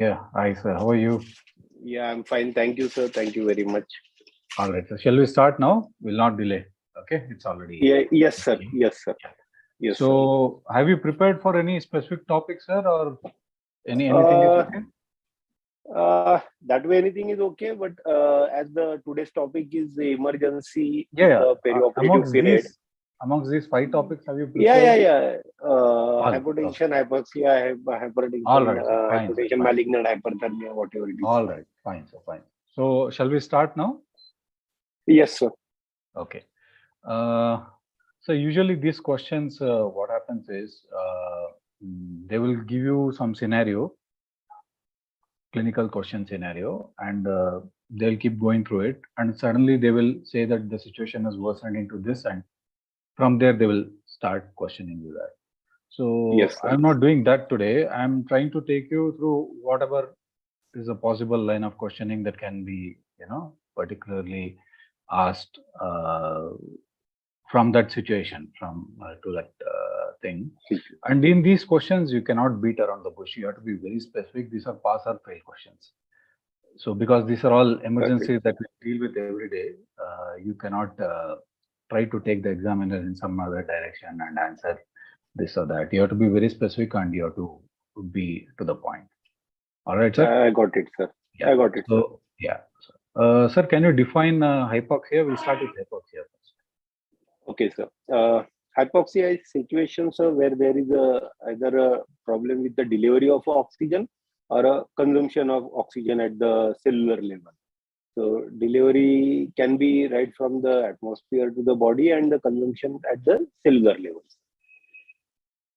Yeah, hi sir. How are you? Yeah, I'm fine. Thank you, sir. Thank you very much. All right. So shall we start now? We'll not delay. Okay, it's already Yeah, yes, sir. okay. Yes, sir. Yeah. Yes, sir. So have you prepared for any specific topic, sir, or anything is Uh, okay? that way anything is okay, but as the today's topic is the emergency Yeah, in yeah. the perioperative Amongst period. these five topics, have you Yeah, prepared yeah, yeah. all? Okay. Hypotension, hypoxia, All hypertension, right, sir. Fine, sir. hypotension, Fine. malignant hyperthermia, whatever it is. All right. Fine, sir. Fine. So shall we start now? Yes, sir. Okay. Uh, so usually these questions, what happens is they will give you some scenario, clinical question scenario, and they'll keep going through it, and suddenly they will say that the situation has worsened into this, and from there they will start questioning you that. So Yes, sir. I'm not doing that today. I'm trying to take you through whatever is a possible line of questioning that can be, particularly asked from that situation, from to that thing. And in these questions, you cannot beat around the bush. You have to be very specific. These are pass or fail questions. So because these are all Perfect. emergencies that we deal with every day, you cannot try to take the examiner in some other direction and answer this or that. You have to be very specific and you have to be to the point. All right, sir? I got it, sir. Yeah. I got it, sir. So, yeah. Sir, can you define hypoxia? We'll start with hypoxia first. Okay, sir. Hypoxia is situations where there is either a problem with the delivery of oxygen or a consumption of oxygen at the cellular level. So delivery can be right from the atmosphere to the body and the consumption at the cellular levels.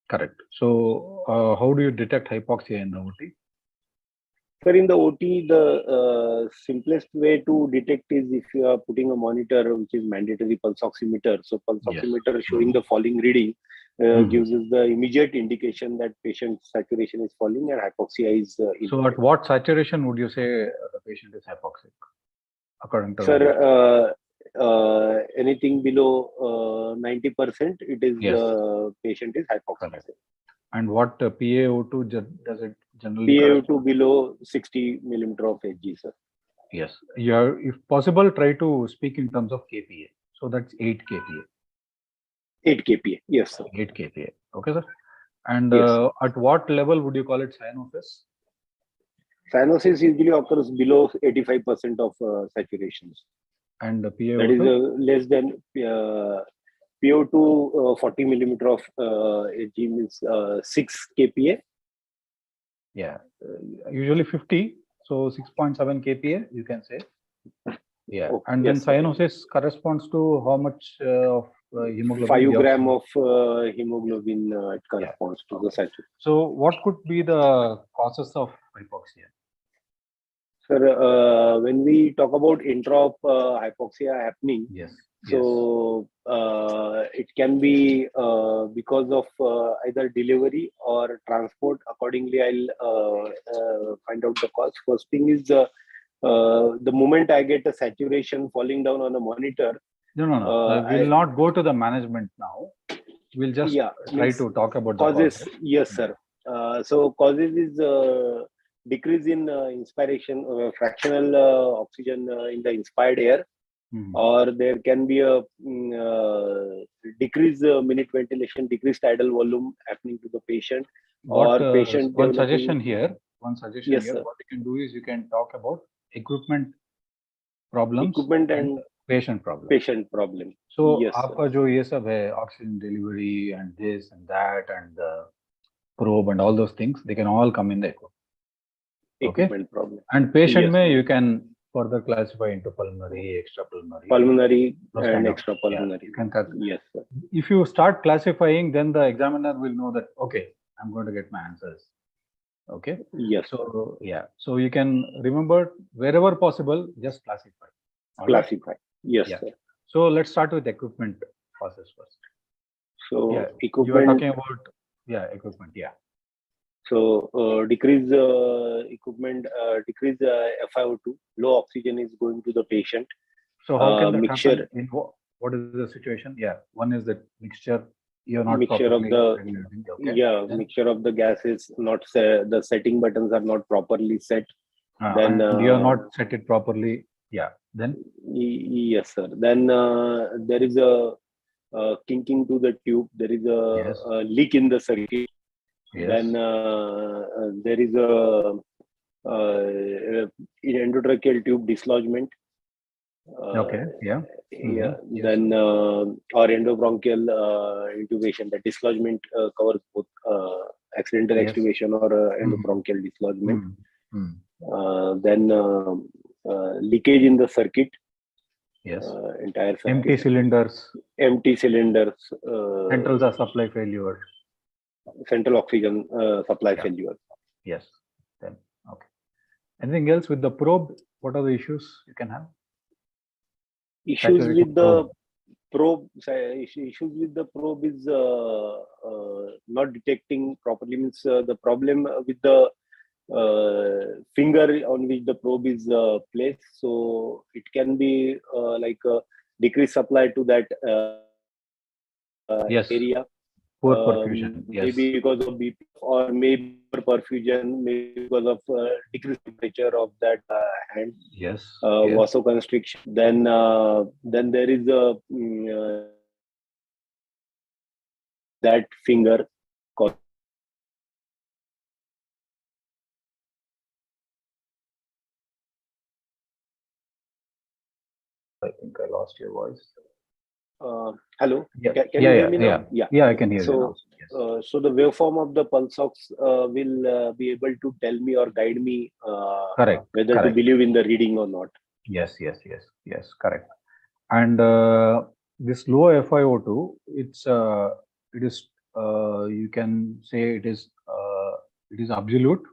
Correct. So, how do you detect hypoxia in the OT? Sir, in the OT, the simplest way to detect is if you are putting a monitor, which is mandatory pulse oximeter. So pulse Yes. oximeter showing the falling reading gives us the immediate indication that patient's saturation is falling and hypoxia is So at what saturation would you say the patient is hypoxic, according to the Sir, anything below 90%, it is Yes. patient is hypoxic. Correct. And what PaO2 does it generally PaO2 correspond? below 60 millimeter of Hg, sir. Yes. You are, if possible, try to speak in terms of kPa. So that's 8 kPa. 8 kPa. Yes, sir. 8 kPa. Okay, sir. And Yes. at what level would you call it cyanosis? Cyanosis usually occurs below 85% of saturations. And PaO2? That is less than PaO2 40 millimeter of Hg means 6 kPa. Yeah. Usually 50. So 6.7 kPa, you can say. Yeah. Okay, And then cyanosis corresponds to how much of hemoglobin? 5 gram of hemoglobin it corresponds to the saturation. So what could be the causes of hypoxia? Sir, when we talk about intra hypoxia happening, Yes. So it can be because of either delivery or transport. Accordingly, I'll find out the cause. First thing is the moment I get a saturation falling down on a monitor. No. We'll not go to the management now. We'll just try to talk about the causes. Yes, sir. So causes is decrease in inspiration, fractional oxygen in the inspired air. Or there can be a decreased minute ventilation, decreased tidal volume happening to the patient. One Suggestion here, yes, sir. What you can do is you can talk about equipment problems and patient problem. So yes, आपका जो ये सब है, oxygen delivery and this and that and the probe and all those things, they can all come in the equipment problem. And patient may you can further classify into pulmonary, extrapulmonary, and extrapulmonary. Yes, sir. If you start classifying, then the examiner will know that, okay, I'm going to get my answers. Okay. Yes. So, so you can remember wherever possible, just classify. Classify. Yes, sir. So let's start with equipment causes first. So equipment. You are talking about, equipment. Yeah. So decrease equipment, decrease FiO2, low oxygen is going to the patient. So how can that happen? What is the situation? Yeah, one is the mixture You're not mixture of properly the regulating. Okay. yeah Then, mixture of the gases, not the setting buttons are not properly set. Then and you're not set it properly. Yeah. Then, yes sir. Then there is a kinking to the tube. There is yes. a leak in the circuit. Yes. Then there is a endotracheal tube dislodgement. Okay. Yeah. Yeah. Yes. Then or endobronchial intubation. The dislodgement covers both accidental Yes. extubation or Mhm. endobronchial dislodgement. Mm. Mm. Then leakage in the circuit, Yes. entire Empty circuit, cylinders. empty cylinders, Central supply failure. central oxygen supply Yeah. failure. Yes. Then, okay. Anything else with the probe? What are the issues you can have? Issues Saturating with the probe. probe, issues with the probe is not detecting properly. Means the problem with the finger on which the probe is placed. So it can be like a decreased supply to that Yes. area. Poor perfusion. Yes. Maybe because of BP or maybe perfusion, maybe because of decreased temperature of that hand, Yes. Yes. vasoconstriction. Then there is a that finger called I think I lost your voice. hello. Yeah. Can Yeah. you hear Yeah. me Yeah. now? Yeah. Yeah. I can hear you now. So, Yes. so the waveform of the pulse ox will be able to tell me or guide me Correct. whether to Correct. believe in the reading or not. Yes. Yes. Yes. Yes. Correct. And this low FiO2, it is you can say it is absolute,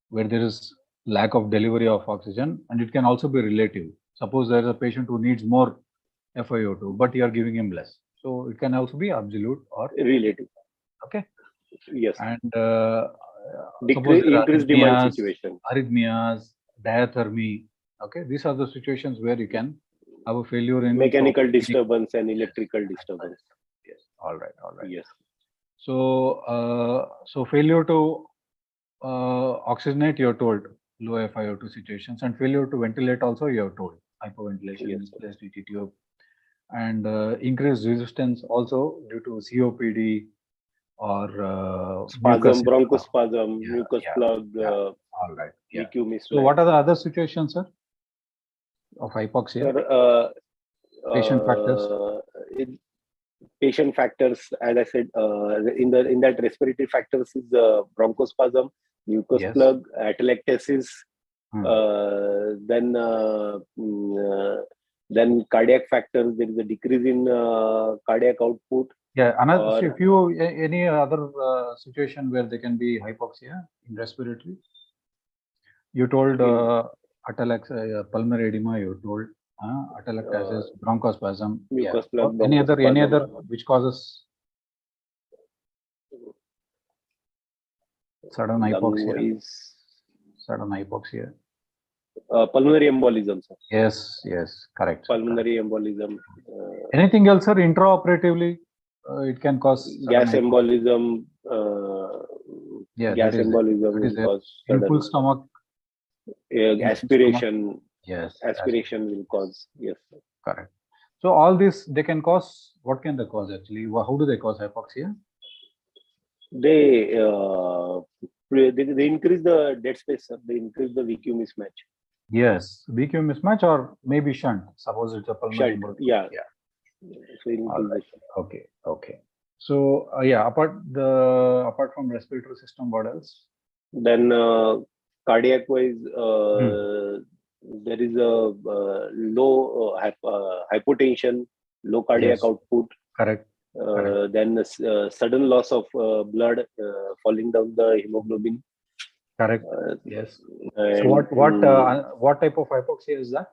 where there is lack of delivery of oxygen, and it can also be relative. Suppose there is a patient who needs more FiO2, but you are giving him less, so it can also be absolute or relative. Relative. Okay. Yes. And suppose Decrease, there are increased demand situation. arrhythmias, diathermy. Okay, these are the situations where you can have a failure in Mechanical proper. disturbance and Yes, electrical disturbance. yes. All right, all right. Yes. So, so failure to oxygenate, you're told, low FiO2 situations, and failure to ventilate also, you're told, hypoventilation, Yes. misplaced ET tube, and increased resistance also due to COPD or mucus. Spasm, bronchospasm, Yeah, mucus yeah, plug, yeah. All right, yeah. VQ So, what mismatch. are the other situations, sir, of hypoxia? Sir, Patient factors. patient factors, as I said, in that respiratory factors is bronchospasm, mucus Yes. plug, atelectasis, Hmm. then cardiac factors. There is a decrease in cardiac output. Yeah, another. So Or if you any other situation where there can be hypoxia in respiratory, you told in pulmonary edema. You told atelectasis, bronchospasm. Yeah. mucus Or plug, any bronchospasm, other which causes sudden lung hypoxia. wise, Sudden hypoxia. pulmonary embolism, sir. Yes. Yes. Correct. Sir, correct. Pulmonary embolism, Anything else, sir? Intraoperatively, it can cause sudden gas hypoxia. embolism, Yeah, that gas is it. embolism That is will there. cause In full sudden stomach. In full stomach. aspiration. Yes. Aspiration will cause, yes. Correct. So all this they can cause. What can they cause actually? How do they cause hypoxia? They they increase the dead space, sir. They increase the VQ mismatch. Yes, BQ mismatch or maybe shunt. Suppose it's a pulmonary Shunt, embolism. yeah. Yeah. So it All increase the right. shunt. Okay. Okay. So yeah, apart from respiratory system, what else? Then cardiac wise, Hmm. there is a low hypotension, low cardiac Yes. output. Correct. Correct. Then sudden loss of blood, falling down the hemoglobin. Correct. Yes. So And what type of hypoxia is that?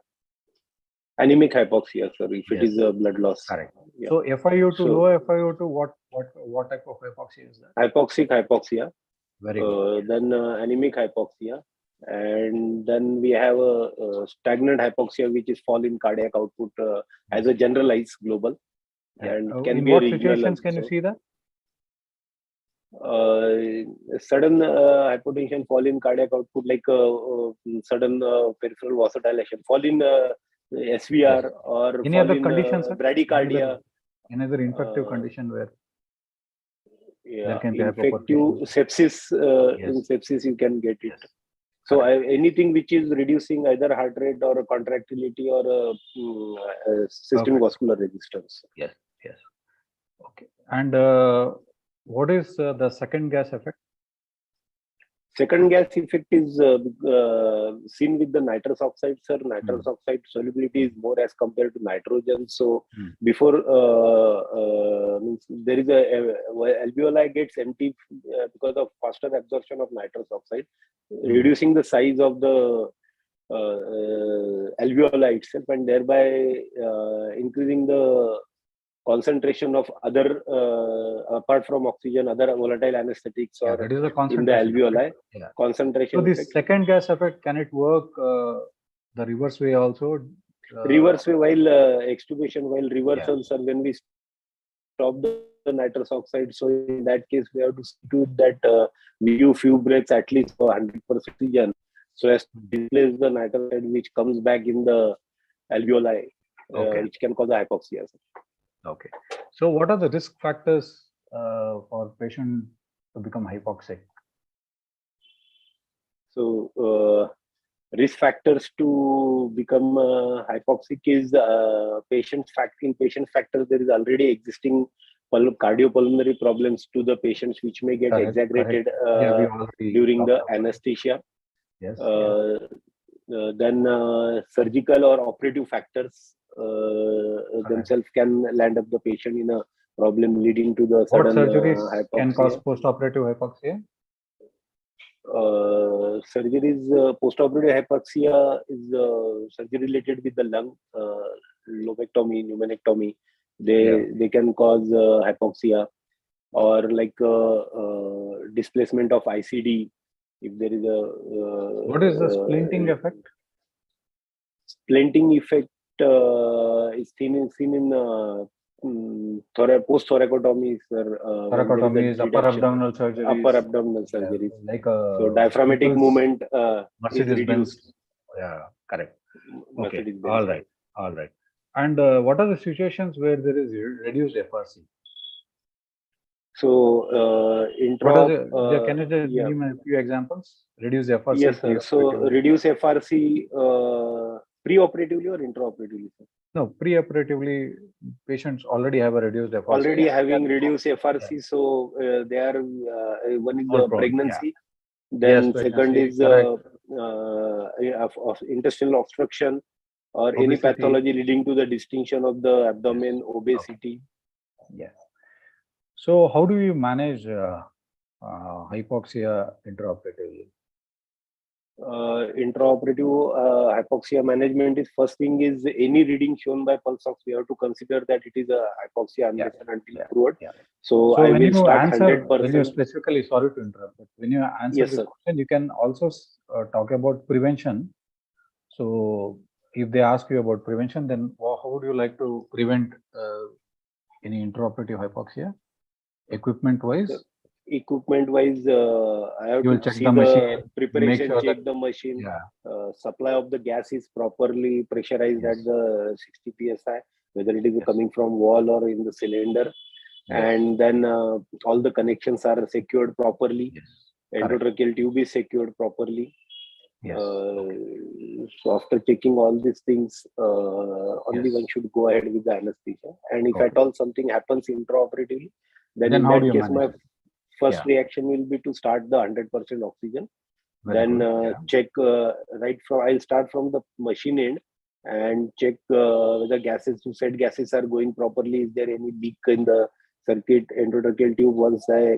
anemic hypoxia, sir, if it Yes. is a blood loss. Correct. Yeah. So FiO2, So low FiO2, what type of hypoxia is that? hypoxic hypoxia, Very good. then anemic hypoxia, and then we have a stagnant hypoxia, which is fall in cardiac output as Yes. a generalized global. Yeah. and it can In be a what regional situations can you also. see that? Sudden hypotension, fall in cardiac output, like sudden peripheral vasodilation, fall in Yes. SVR, or Any fall other in conditions, sir? bradycardia. Any other infective Uh, condition where there yeah, can be infective hypoperfusion? sepsis. In Yes. sepsis, you can get it. Yes. So Correct. anything which is reducing either heart rate or contractility or systemic Perfect. vascular resistance. Yes. Yes. Okay. And what is the second gas effect? Second gas effect is seen with the nitrous oxide, sir. Nitrous oxide solubility is more as compared to nitrogen. So before means there is alveoli gets empty because of faster absorption of nitrous oxide, reducing the size of the alveoli itself, and thereby increasing the concentration of other apart from oxygen, other volatile anesthetics, Yeah, or that is the in the concentration alveoli effect. Yeah. So concentration this effect. second gas effect, can it work the reverse way also? Reverse way, while extubation, while Yeah. reversals, or when we stop the nitrous oxide, so in that case we have to see to it that we give few breaths at least for 100% oxygen, so as to replace the nitrous oxide which comes back in the alveoli, Okay. which can cause hypoxia. Okay. So what are the risk factors for patient to become hypoxic? So risk factors to become hypoxic is in patient factors there is already existing cardiopulmonary problems to the patients, which may get Correct. exaggerated Yeah, we already during talked the about it. anesthesia. Yes. Then surgical or operative factors themselves can land up the patient in a problem leading to the What sudden surgeries can cause hypoxia. post-operative hypoxia? Surgeries, post-operative hypoxia is surgery related with the lung, lobectomy, pneumonectomy. They can cause hypoxia, or like displacement of ICD. If there is a What is the splinting effect? Splinting effect is seen in post-thoracotomy, sir. Thoracotomy is upper abdominal surgeries. Upper abdominal surgeries. Yeah, like So diaphragmatic movement is Mercedes-Benz. reduced. Yeah, correct. Okay, Mercedes-Benz. all right, all right. And what are the situations where there is reduced FRC? So intra. Can you just give me a few examples? Reduced FRC. Yes, sir. So reduce FRC pre-operatively or intraoperatively, sir? No, pre-operatively, patients already have a reduced FRC. Already having reduced FRC, so they are one is the pregnancy, then second is of intestinal obstruction, or any pathology leading to the distinction of the abdomen, obesity. Yes. So how do you manage hypoxia intraoperatively? Intraoperative hypoxia management is, first thing is, any reading shown by pulse ox, we have to consider that it is a hypoxia unless and until proved. So I will start 100%. When you specifically, sorry to interrupt, but when you answer this question, you can also talk about prevention. So if they ask you about prevention, then how would you like to prevent any intraoperative hypoxia? Equipment wise? Equipment wise, I have to check see the machine, preparation, check the machine, supply of the gas is properly pressurized at the 60 psi, whether it is coming from wall or in the cylinder, and then all the connections are secured properly, endotracheal tube is secured properly. So after checking all these things, only one should go ahead with the anesthesia, and if at all something happens intraoperatively, then in that case my first reaction will be to start the 100% oxygen. Then check I'll start from the machine end and check whether said gases are going properly. Is there any leak in the circuit, endotracheal tube? Once I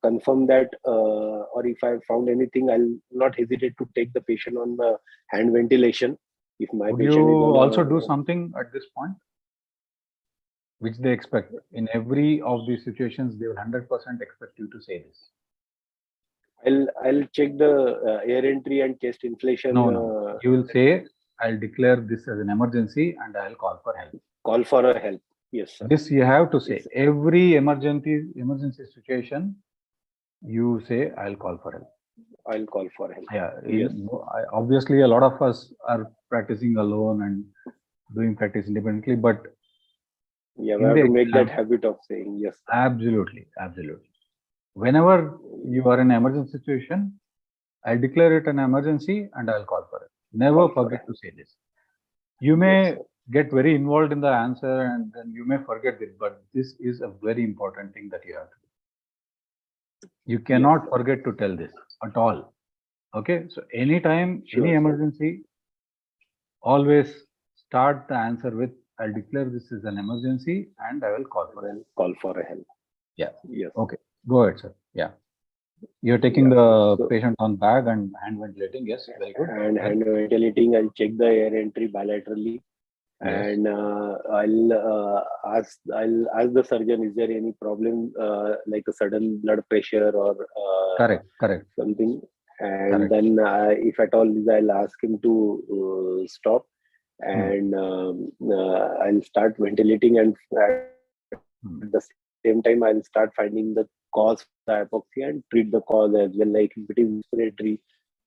confirm that, or if I found anything, I'll not hesitate to take the patient on the hand ventilation. If my Would patient you is also do something at this point, which they expect? In every of these situations, they will 100% expect you to say this. I'll check the air entry and chest inflation. No. You will say, I'll declare this as an emergency and I'll call for help. Call for a help. Yes, sir. This you have to say. Yes, sir. Every emergency situation, you say, I'll call for help. I'll call for help. Yeah. Yes. Obviously, a lot of us are practicing alone and doing practice independently, but Yeah, we in have the to make that exam, habit of saying yes, sir. absolutely, absolutely. Whenever you are in an emergency situation, I'll declare it an emergency and I'll call for it. Never Call for forget help. to say this. You Yes, may sir. get very involved in the answer and then you may forget it, but this is a very important thing that you have to do. You Yes, cannot sir. forget to tell this at all. Okay, so anytime, any Sure, sir. emergency, always start the answer with, I'll declare this is an emergency and I will call for it. Then call for a help. Yeah. Yes. Okay. Go ahead, sir. Yeah. You're taking Yeah. the So, patient on bag and hand ventilating. Yes. Very good. and Then, ventilating, I'll check the air entry bilaterally, yes. and I'll ask the surgeon, is there any problem like a sudden blood pressure or Correct. Correct. something, and Correct. then if at all, I'll ask him to stop, Hmm. and I'll start ventilating, and Hmm. at the same time, I'll start finding the cause of the hypoxia and treat the cause as well. Like if it is respiratory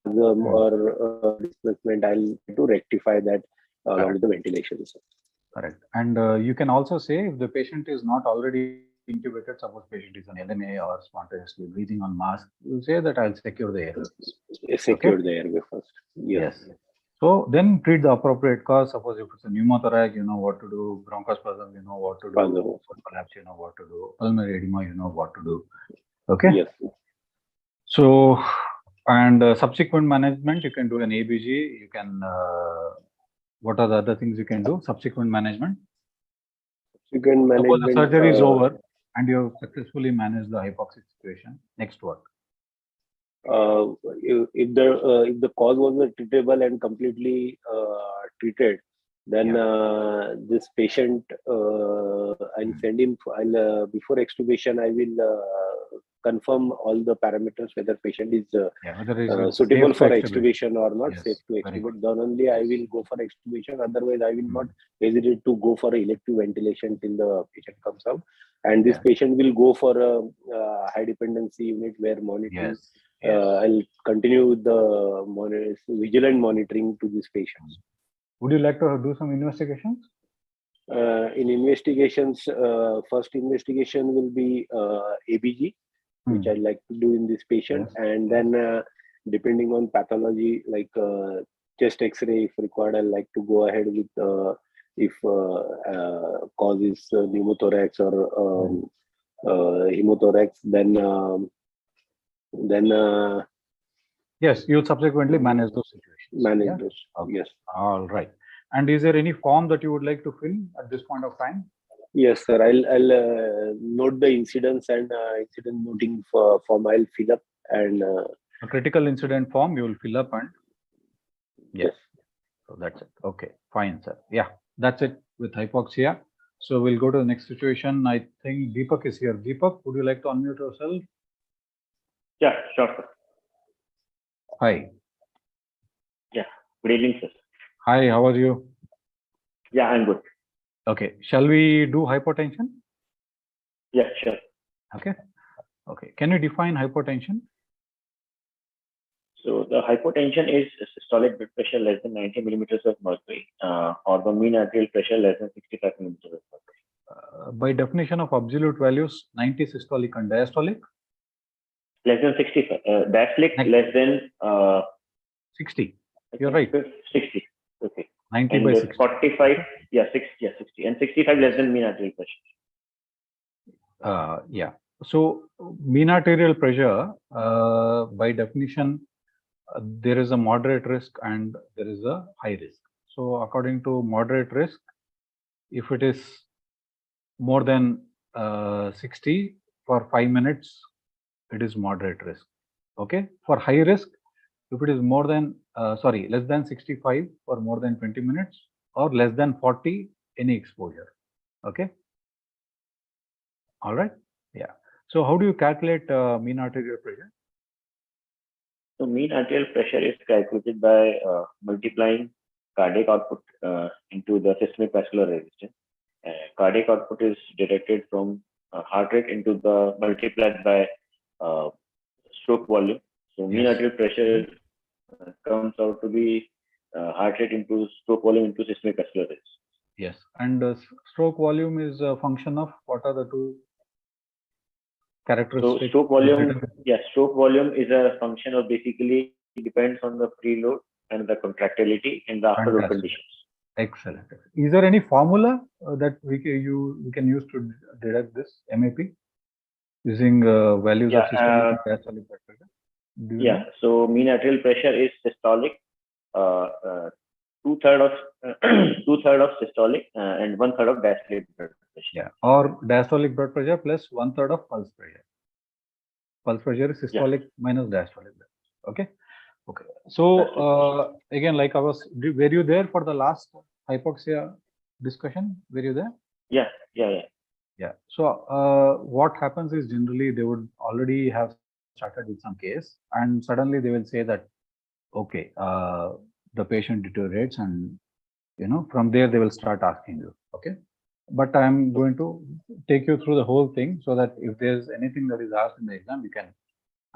Hmm. or displacement, I'll try to rectify that along Correct. with the ventilation. So, Correct. And you can also say if the patient is not already intubated, suppose patient is on LMA or spontaneously breathing on mask, you say that I'll secure the airway. Okay. secure the airway first. Yes. Yes. So then treat the appropriate cause. Suppose if it's a pneumothorax, you know what to do. Bronchospasm, you know what to do. Further. Collapse, you know what to do. Pulmonary edema, you know what to do. Okay. Yes. So, and subsequent management, you can do an ABG. You can, what are the other things you can do? Subsequent management. Subsequent Suppose the management. surgery is over and you have successfully managed the hypoxic situation. Next what? If the cause was treatable and completely treated, then this patient, I'll send him. Before extubation, I will confirm all the parameters whether patient is Whether it's suitable safe to for extubate. extubation or not, Yes, safe to very good. extubate. Then only I will go for extubation. Otherwise, I will not hesitate to go for elective ventilation till the patient comes out. And this patient will go for a high dependency unit where monitoring. Yes. Yes. I'll continue with the vigilant monitoring to these patients. Would you like to do some investigations? In investigations, first investigation will be ABG, which I like to do in this patient, and then depending on pathology, like chest X-ray, if required, I like to go ahead with if cause is pneumothorax or hemothorax, then yes, you'll subsequently manage those situations. manage those. Okay. Yes. All right. And is there any form that you would like to fill at this point of time? Yes, sir. I'll note the incidents and incident noting form. I'll fill up, and a critical incident form you will fill up, and yes. So that's it. Okay, fine, sir. Yeah, that's it with hypoxia. So we'll go to the next situation. I think Deepak is here. Deepak, would you like to unmute yourself? Yeah, sure, sir. Hi. Yeah, good evening, sir. Hi, how are you? Yeah, I'm good. Okay, shall we do hypotension? Yeah, sure. Okay. Okay, can you define hypotension? So the hypotension is systolic blood pressure less than 90 millimeters of mercury, or the mean arterial pressure less than 65 millimeters of mercury. By definition of absolute values, 90 systolic and diastolic? Less than 65. Diastolic less than 60. You're right. 60. Okay. 90 and by 60. 45, yeah, 60. And 65 less than mean arterial pressure. Yeah. So mean arterial pressure, by definition, there is a moderate risk and there is a high risk. So according to moderate risk, if it is more than 60 for 5 minutes, it is moderate risk. Okay. For high risk, if it is more than less than 65 for more than 20 minutes or less than 40, any exposure. Okay. All right. Yeah. So how do you calculate mean arterial pressure? So mean arterial pressure is calculated by multiplying cardiac output into the systemic vascular resistance. Cardiac output is directed from heart rate into the multiplied by stroke volume. So mean Yes. arterial pressure comes out to be heart rate into stroke volume into systemic acceleration. Yes. And stroke volume is a function of what are the two So characteristics? stroke volume, yes, stroke volume is a function of basically depends on the preload and the contractility and the afterload Fantastic. conditions. Excellent. Is there any formula that we can use to deduct this MAP using values of systolic and diastolic blood pressure? Do you know? So mean arterial pressure is systolic, two-third of systolic and one-third of diastolic blood pressure. Yeah, or diastolic blood pressure plus one-third of pulse pressure. Pulse pressure is systolic minus diastolic blood pressure. Okay. Okay. So again, like were you there for the last hypoxia discussion? Were you there? Yeah. So what happens is generally they would already have started with some case, and suddenly they will say that, okay, the patient deteriorates, and from there they will start asking you. Okay. But I'm going to take you through the whole thing so that if there's anything that is asked in the exam, you can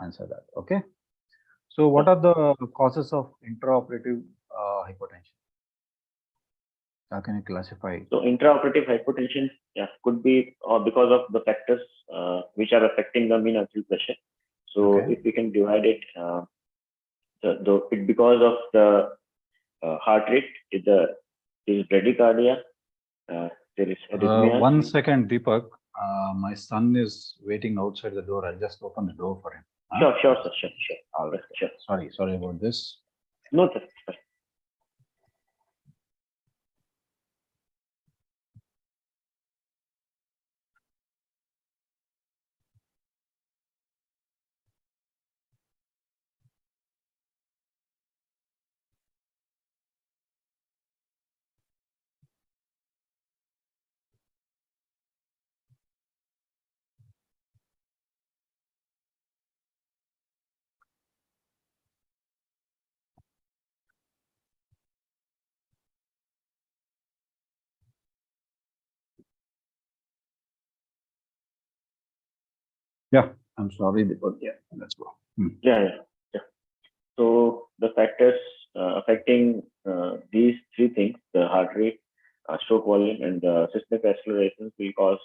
answer that. Okay. So what are the causes of intraoperative hypotension? How can you classify? So intraoperative hypotension, could be because of the factors which are affecting the mean arterial pressure. So if we can divide it, because of the heart rate, there is bradycardia, there is arrhythmia. 1 second, Deepak. My son is waiting outside the door. I'll just open the door for him. Sure. All right. Sure. Sorry about this. No, sir. Yeah, I'm sorry, Deepak. Yeah, let's go. Yeah. So the factors affecting these three things, the heart rate, stroke volume, and the systemic accelerations will cause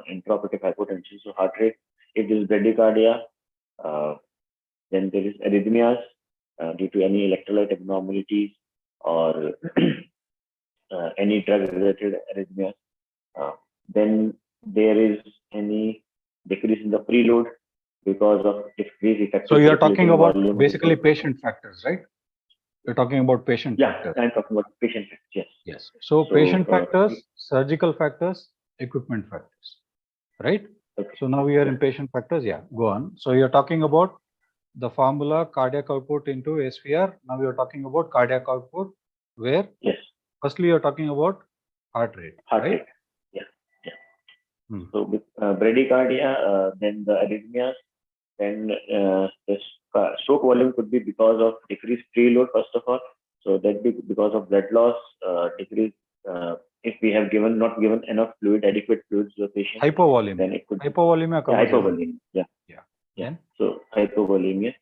intraoperative hypotension. So heart rate, if there is bradycardia, then there is arrhythmias due to any electrolyte abnormalities or any drug-related arrhythmias. Then there is any decrease in the preload because of decreased effective. So you're talking about basically patient factors, right? You're talking about patient factors. I'm talking about patient factors. Yes. So patient factors, surgical factors, equipment factors, right? Okay. So now we are in patient factors. Yeah, go on. So you're talking about the formula cardiac output into SVR. Now you're talking about cardiac output where? Yes. Firstly, you're talking about heart rate. Heart rate. Yeah. So with bradycardia, then the arrhythmias, then this stroke volume could be because of decreased preload, first of all. So that be because of blood loss, decrease. If we have not given enough fluid, adequate fluids to the patient, hypovolemia. Then it could hypovolemia. Hypovolemia. Yeah. So hypovolemia.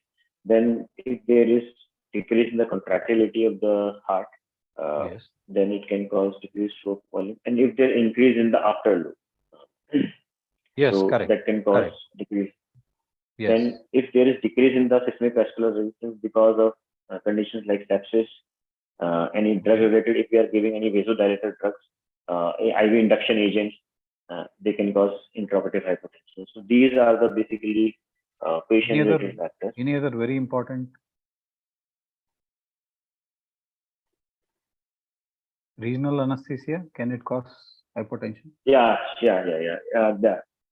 Then if there is decrease in the contractility of the heart, then it can cause decreased stroke volume. And if there increase in the afterload, so correct. that can cause decrease. Yes. Then if there is decrease in the systemic vascular resistance because of conditions like sepsis, any drug related, if we are giving any vasodilator drugs, IV induction agents, they can cause intraoperative hypotension. So these are the basically patient related factors. Any other very important regional anesthesia, can it cause hypotension? Yeah.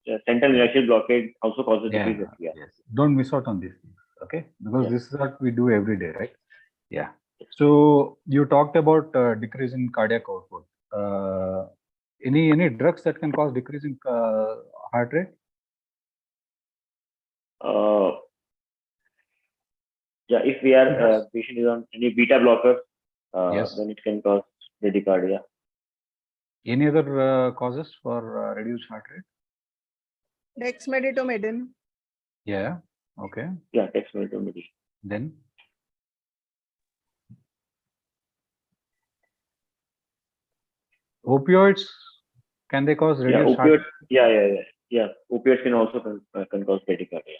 The central inertial blockade also causes decrease. Yes. Don't miss out on these things, okay? Because this is what we do every day, right? Yeah. So you talked about decrease in cardiac output. Any drugs that can cause decrease in heart rate? If we are patient is on any beta blocker, then it can cause bradycardia. Any other causes for reduced heart rate? Dexmedetomidine. Yeah. Okay. Yeah, dexmedetomidine. Then opioids, can they cause reduced heart rate? Yeah. Opioids can also can cause bradycardia.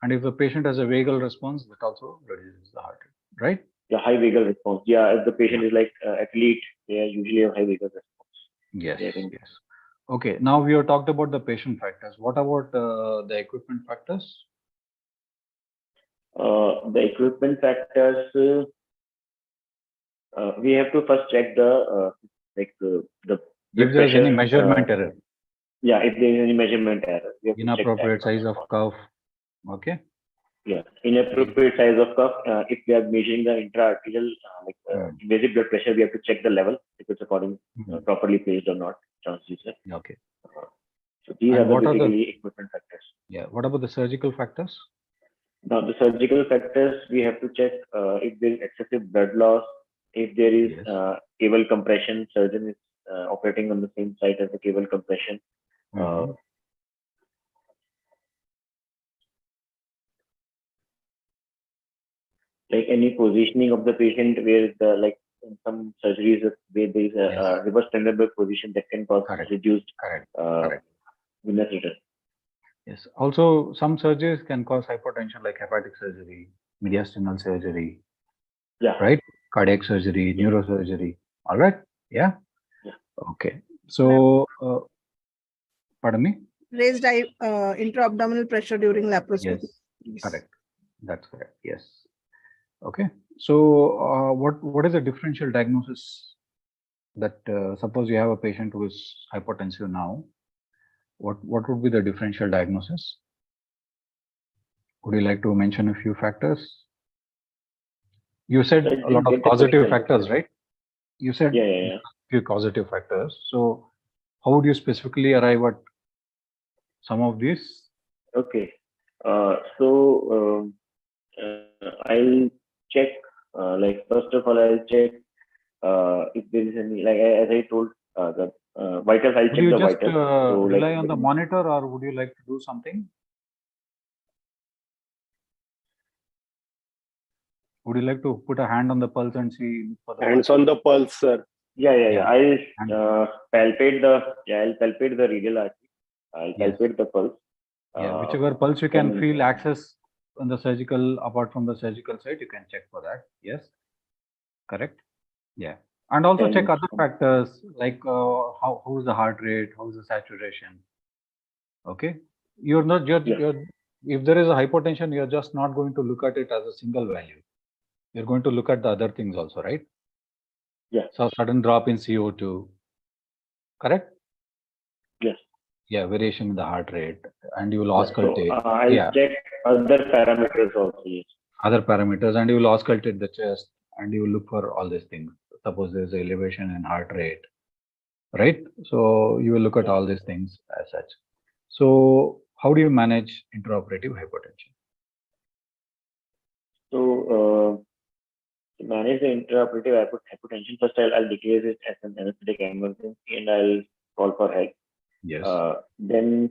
And if the patient has a vagal response, that also reduces the heart rate, right? Yeah, high vagal response. Yeah, if the patient is like athlete, they are usually have high vagal response. Yes. Yes. Okay. Now we have talked about the patient factors. What about the equipment factors? The equipment factors. We have to first check the If blood there's any pressure, measurement error, yeah, if there is any measurement error, we have to check inappropriate that. size of cuff. Okay. Yeah, inappropriate size of cuff. If we are measuring the intra-arterial invasive blood pressure, we have to check the level if it's according properly placed or not. Transducer. Okay. So these And are what are basically equipment factors. Yeah. What about the surgical factors? Now the surgical factors, we have to check if there is excessive blood loss, if there is Yes. cable compression. Surgeon is operating on the same site as the cable compression. Like any positioning of the patient where the like in some surgeries where there is a reverse tenderlock position that can cause reduced venous return. Yes. Also, some surgeries can cause hypertension, like hepatic surgery, mediastinal surgery. Yeah. Right. Cardiac surgery, neurosurgery. All right. Yeah. Yeah. Okay. So, pardon me. Raised intra-abdominal pressure during laparoscopy. Yes. Correct. That's correct. Yes. Okay. So, what is the differential diagnosis that suppose you have a patient who is hypertensive now? What would be the differential diagnosis? Would you like to mention a few factors? You said a lot of causative factors, right? You said a few causative factors. So, how would you specifically arrive at some of these? Okay. So I'll check. Like first of all, I'll check if there is any. Like as I told the vitals. I'll check the vitals. Would you just rely on the monitor, or would you like to do something? Would you like to put a hand on the pulse and see for the hands on the pulse, sir? Yeah. I'll palpate the radial artery. I'll palpate the pulse. Yeah, whichever pulse you can feel access on the surgical, apart from the surgical side, you can check for that. Yes, correct. Yeah, and also check other factors like how is the heart rate, how is the saturation. Okay, you're not if there is a hypotension, you're just not going to look at it as a single value. You're going to look at the other things also, right? Yeah. So sudden drop in CO2, correct? Yes. Yeah, variation in the heart rate, and you will auscultate. So, I'll check other parameters also. Yes. Other parameters, and you will auscultate the chest, and you will look for all these things. Suppose there's elevation in heart rate, right? So you will look at all these things as such. So how do you manage intraoperative hypertension? So to manage the intraoperative hypotension, first I'll declare it as an anesthetic emergency and I'll call for help. Yes. Then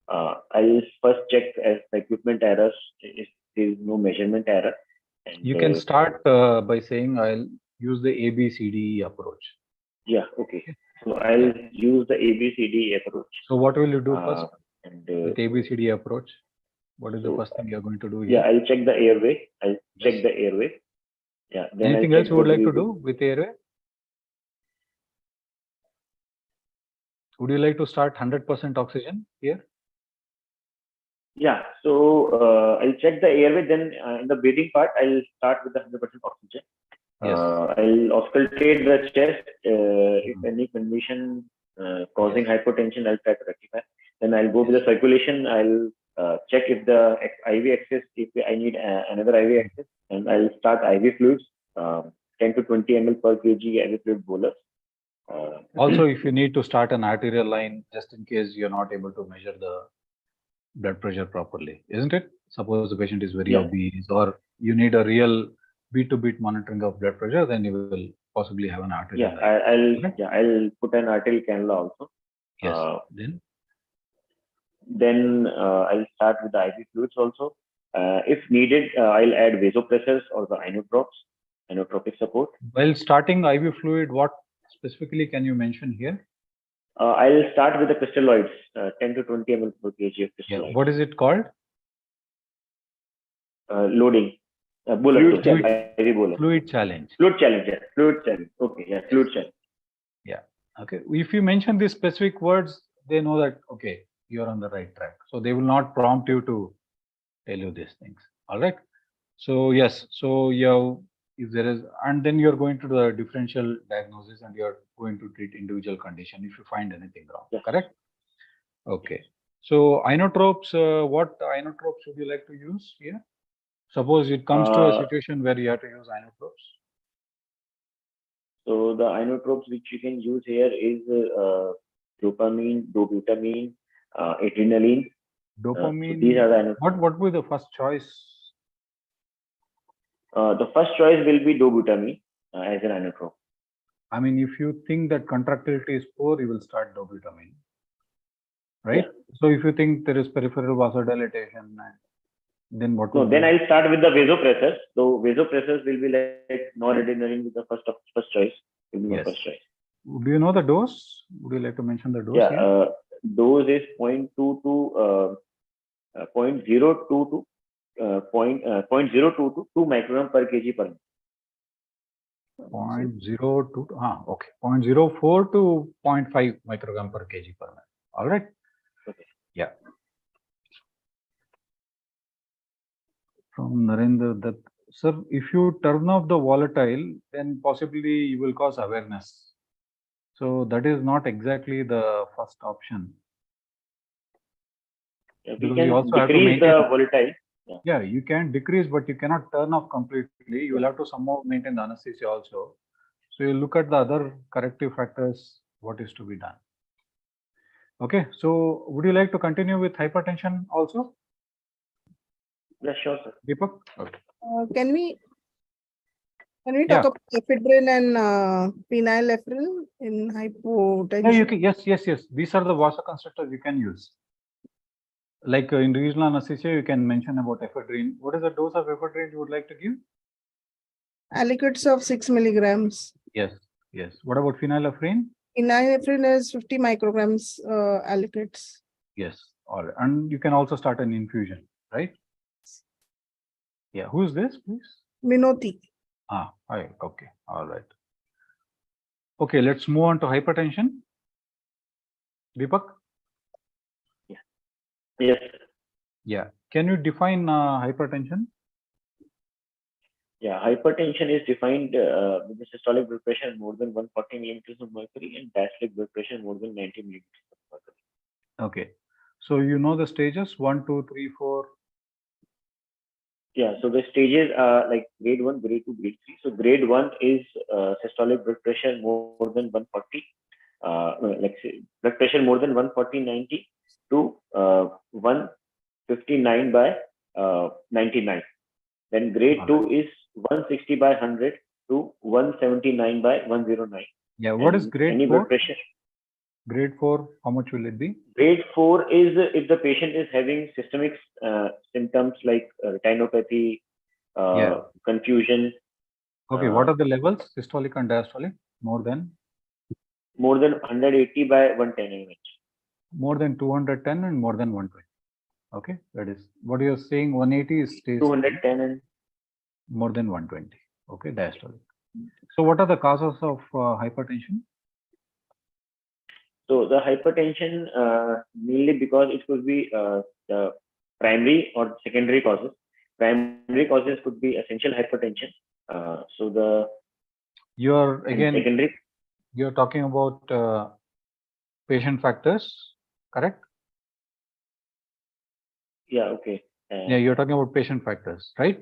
I'll first check as the equipment errors if there is no measurement error. And, you can start by saying I'll use the ABCD approach. Yeah. Okay. So I'll use the ABCD approach. So what will you do first with ABCD approach? What is the first thing you're going to do here? Yeah, I'll check the airway. I'll check the airway. Yeah. Then anything else you would like to do with airway? Would you like to start 100% oxygen here? Yeah. So I'll check the airway. Then in the breathing part, I'll start with the 100% oxygen. Yes. I'll auscultate the chest. If any condition causing hypotension, I'll try to rectify. Then I'll go with the circulation. I'll check if the IV access, if I need another IV access, and I'll start IV fluids, 10 to 20 ml per kg IV fluid bolus. Also, if you need to start an arterial line, just in case you're not able to measure the blood pressure properly, isn't it? Suppose the patient is very obese, or you need a real beat-to-beat monitoring of blood pressure, then you will possibly have an arterial. I'll put an arterial cannula also. Yes. Then I'll start with the IV fluids also. If needed, I'll add vasopressors or the inotropic support. While starting IV fluid, what specifically can you mention here? I'll start with the crystalloids, 10 to 20 ml per kg of crystalloids. Yeah. What is it called? Loading. Fluid challenge. Fluid challenge. Okay. Yeah. Fluid challenge. Yeah. Okay. If you mention these specific words, they know that, okay, you're on the right track. So they will not prompt you to tell you these things. All right. So yes. So if there is, and then you're going to do a differential diagnosis and you're going to treat individual condition if you find anything wrong. Yes. Correct? Okay. So inotropes, what inotropes would you like to use here? Suppose it comes to a situation where you have to use inotropes. So the inotropes which you can use here is dopamine, dobutamine, adrenaline. Dopamine. So these are the inotropes. What would be the first choice? The first choice will be dobutamine as an inotrope. I mean, if you think that contractility is poor, you will start dobutamine, right? Yeah. So if you think there is peripheral vasodilatation, then what? No, then I'll start with the vasopressors. So vasopressors will be like noradrenaline with the first choice. Will be my first choice. Do you know the dose? Would you like to mention the dose? Yeah, dose is 0.2 to 0.02 to 0.02 to 2 microgram per kg per minute. 0.02. Okay. 0.04 to 0.5 microgram per kg per minute. All right. Okay. Yeah. From Narendra, that sir, if you turn off the volatile, then possibly you will cause awareness. So that is not exactly the first option. Yeah, we can also decrease the volatile. Yeah, you can decrease, but you cannot turn off completely. You will have to somehow maintain the anesthesia also. So you look at the other corrective factors, what is to be done. Okay, so would you like to continue with hypertension also? Yeah, sure, sir. Deepak? Okay. Can we talk about ephedrine and phenylephrine in hypotension? Yeah, you can, yes. These are the vasoconstrictors you can use. Like in regional anesthesia, you can mention about ephedrine. What is the dose of ephedrine you would like to give? Aliquots of 6 milligrams. Yes. What about phenylephrine? Phenylephrine is 50 micrograms aliquots. Yes. All right. And you can also start an infusion, right? Yeah. Who is this, please? Minoti. Hi. Okay. All right. Okay. Let's move on to hypertension. Deepak? Yes. Yeah. Can you define hypertension? Yeah, hypertension is defined with the systolic blood pressure more than 140 millimeters of mercury and diastolic blood pressure more than 90 millimeters of mercury. Okay. So you know the stages 1, 2, 3, 4. Yeah. So the stages are like grade 1, grade 2, grade 3. So grade 1 is systolic blood pressure more than 140. Like say, blood pressure more than 140/90 to 159 by 99. Then grade 2 is 160/100 to 179 by 109. Yeah, what is grade 4? Blood pressure. Grade 4, how much will it be? Grade 4 is if the patient is having systemic symptoms like retinopathy, confusion. Okay, what are the levels, systolic and diastolic? More than 180 by 110 mm. More than 210 and more than 120. Okay, that is what you're saying. 180 is stays 210 and more than 120. Okay, diastolic. So what are the causes of hypertension? So the hypertension mainly because it could be the primary or secondary causes. Primary causes could be essential hypertension. So the you're again secondary. You're talking about patient factors, correct? Yeah. Okay. Yeah, you're talking about patient factors, right?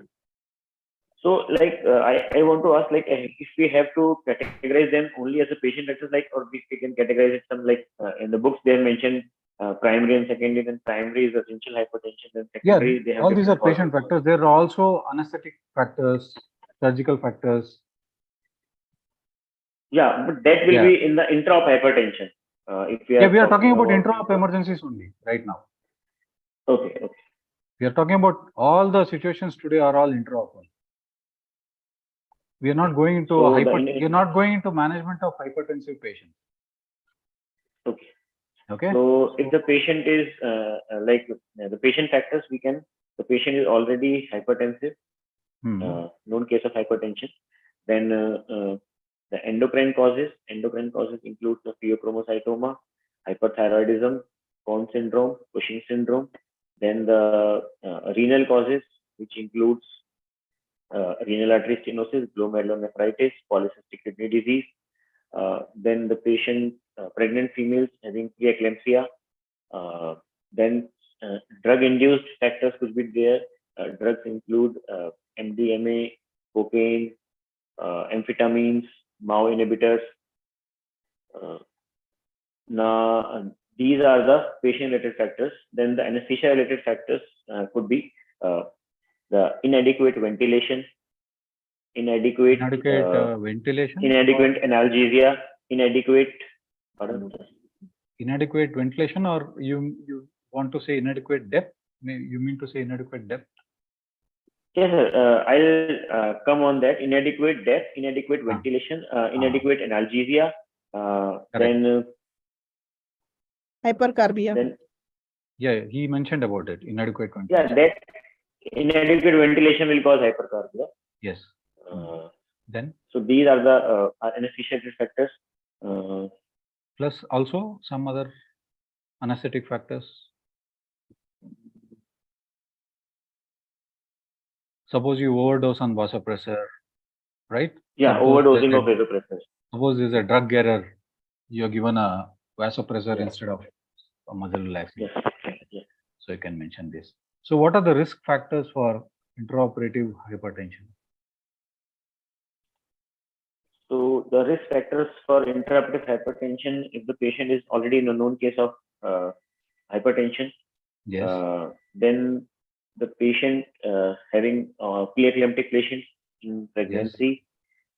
So, like, I want to ask, like, if we have to categorize them only as a patient factors, like, or if we can categorize it some, like, in the books they mentioned primary and secondary. Then primary is essential hypertension, and secondary they have all these are causes. patient factors. There are also anesthetic factors surgical factors. Yeah, but that will be in the intra of hypertension. If we are talking about intra of emergencies only right now. Okay. We are talking about all the situations today are all intra of. We are not going into we are not going into management of hypertensive patients. Okay. So if the patient is like the patient factors, the patient is already hypertensive, known case of hypertension. Then the endocrine causes include the pheochromocytoma, hyperthyroidism, Cohn syndrome, Cushing syndrome. Then the renal causes, which includes renal artery stenosis, glomerulonephritis, polycystic kidney disease. Then the patient, pregnant females having preeclampsia. Then drug-induced factors could be there. Drugs include MDMA, cocaine, amphetamines, MAO inhibitors. Now, these are the patient-related factors. Then the anesthesia-related factors could be the inadequate ventilation, inadequate ventilation, inadequate analgesia, inadequate ventilation, or you want to say inadequate depth? You mean to say inadequate depth? Yes, sir. I'll come on that. Inadequate depth, inadequate ventilation, inadequate analgesia, then hypercarbia. Then he mentioned about it. Inadequate ventilation. Yeah, that inadequate ventilation will cause hypercarbia. Yes. Then so these are the anesthesia factors. Plus also some other anesthetic factors. Suppose you overdose on vasopressor, right? Yeah, overdosing of vasopressor. Suppose there's a drug error, you're given a vasopressor instead of a muscle relaxant. Yes. So you can mention this. So what are the risk factors for intraoperative hypertension? So the risk factors for intraoperative hypertension, if the patient is already in a known case of hypertension, then the patient having preeclamptic patients in pregnancy,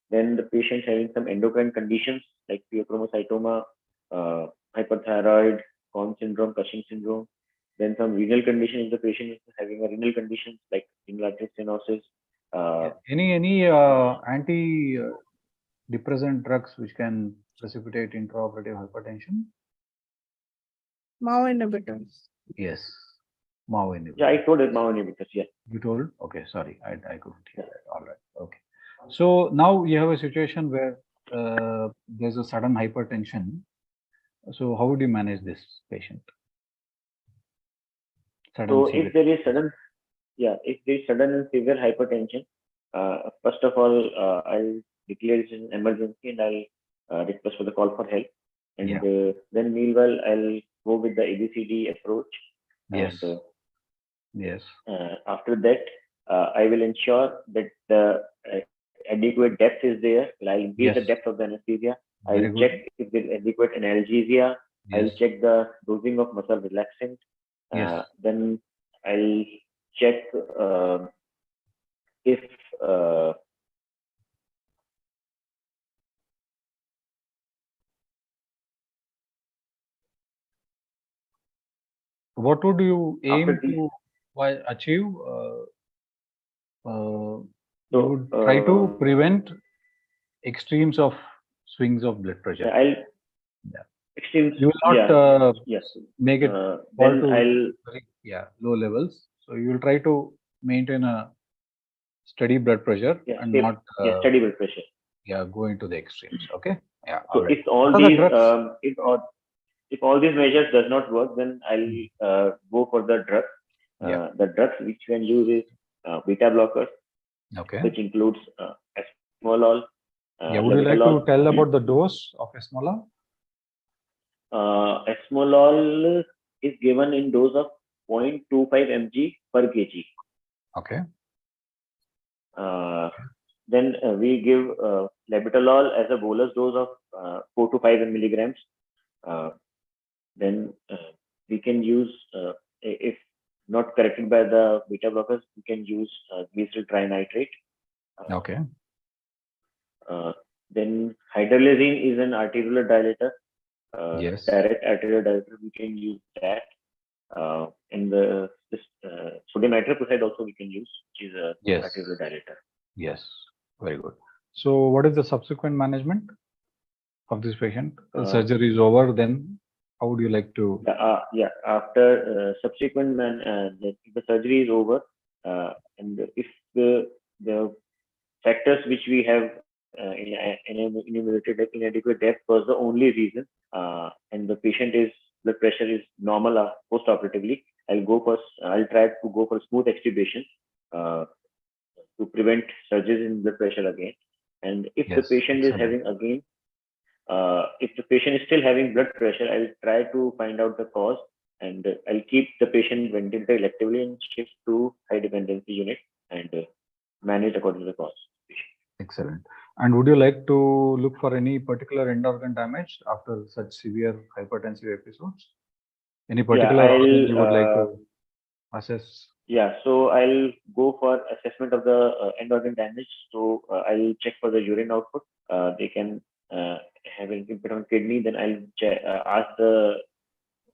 then the patient having some endocrine conditions like pheochromocytoma, hyperthyroid, Cohn syndrome, Cushing syndrome, then some renal condition if the patient is having a renal condition like renal artery stenosis. Any anti-depressant drugs which can precipitate intraoperative hypertension? MAO inhibitors. Yes. MAO inhibitors. Yeah, I told it MAO inhibitors. Yeah. You told? Okay, sorry, I couldn't hear that. All right. Okay. So now you have a situation where there's a sudden hypertension. So how would you manage this patient? So if there is sudden and severe hypertension, first of all, I'll declare it an emergency and I'll request for the call for help. And then meanwhile, I'll go with the ABCD approach. Yes. And, yes. After that, I will ensure that the adequate depth is there. I'll increase the depth of the anesthesia. I'll check if there's adequate analgesia. I'll check the dosing of muscle relaxant. Then I'll check if what would you aim to achieve? You would try to prevent extremes of swings of blood pressure. Extremes. You will not make it then I'll low levels. So you will try to maintain a steady blood pressure and not steady blood pressure. Go into the extremes. Okay. Yeah. So if all these if all these measures does not work, then I'll go for the drug. The drugs which we can use is beta blockers, which includes esmolol. Would you like to tell about the dose of esmolol? Esmolol is given in dose of 0.25 mg per kg. Okay. Then we give labetalol as a bolus dose of 4 to 5 milligrams. Then we can use, if not corrected by the beta blockers, we can use glyceryl trinitrate. Okay. Then hydralazine is an arterial dilator. Yes. Direct arterial dilator, we can use that. In the sodium hydroxide also we can use, which is a Yes. arterial dilator. Yes. Very good. So what is the subsequent management of this patient? Surgery is over, then how would you like to? After subsequent the surgery is over, and if the factors which we have enumerated, like inadequate depth, was the only reason, and the patient is blood pressure is normal post-operatively, I'll try to go for smooth extubation to prevent surges in blood pressure again. And if the patient is having again, if the patient is still having blood pressure, I'll try to find out the cause, and I'll keep the patient ventilated electively and shift to high dependency unit and manage according to the cause. Excellent. And would you like to look for any particular end organ damage after such severe hypertensive episodes? Any particular organ you would like to assess? Yeah, so I'll go for assessment of the end organ damage. So I'll check for the urine output. They can have an impact on kidney. Then I'll ask the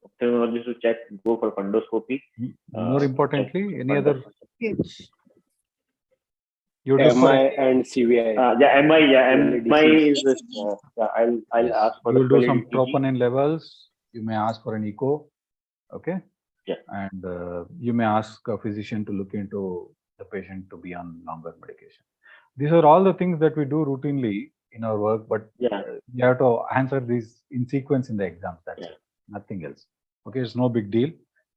ophthalmologist to check, go for fundoscopy. More importantly, any other? You MI and CVI. MI is I'll ask for. You will do some troponin levels. You may ask for an echo. Okay. Yeah. And you may ask a physician to look into the patient to be on longer medication. These are all the things that we do routinely in our work, but you have to answer these in sequence in the exams. That's it. Nothing else. Okay, it's no big deal.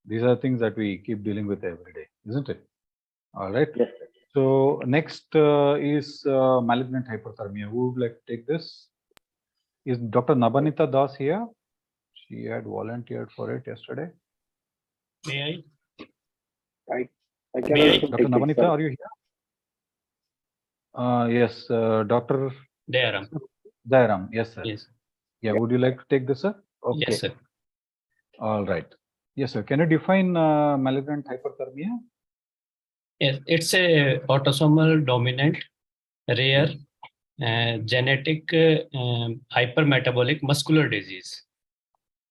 These are things that we keep dealing with every day, isn't it? All right. Yes. So next is malignant hyperthermia. Who would like to take this? Is Dr. Nabanita Das here? She had volunteered for it yesterday. May I can also Dr. Nabanita, are you here? Yes, Dr. Dayaram. Dayaram, yes, sir. Yes. Yeah, would you like to take this, sir? Okay. Yes, sir. All right. Yes, sir. Can you define malignant hyperthermia? Yes, it's a autosomal dominant, rare, genetic hypermetabolic muscular disease.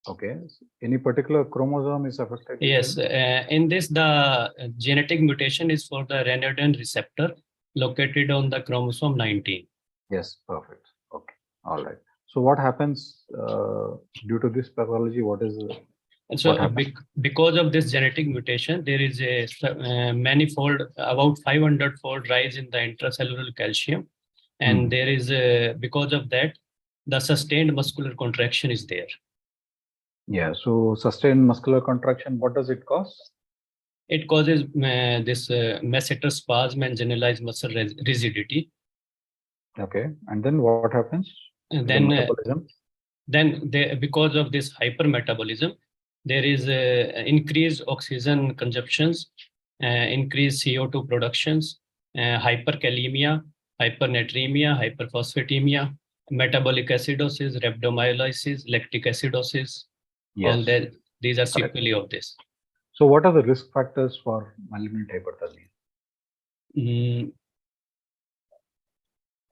Okay. Any particular chromosome is affected? Yes. In this, the genetic mutation is for the renin receptor located on the chromosome 19. Yes, perfect. Okay. All right. So what happens due to this pathology? What is so because of this genetic mutation, there is a manifold, about 500-fold rise in the intracellular calcium, and there is because of that, the sustained muscular contraction is there. Yeah. So sustained muscular contraction, what does it cause? It causes this masseter spasm and generalized muscle rigidity. Okay. And then what happens? And then because of this hypermetabolism, there is increased oxygen consumptions, increased CO2 productions, hyperkalemia, hypernatremia, hyperphosphatemia, metabolic acidosis, rhabdomyolysis, lactic acidosis. Yes. All that, these are sequelae of this. So what are the risk factors for malignant hyperthermia?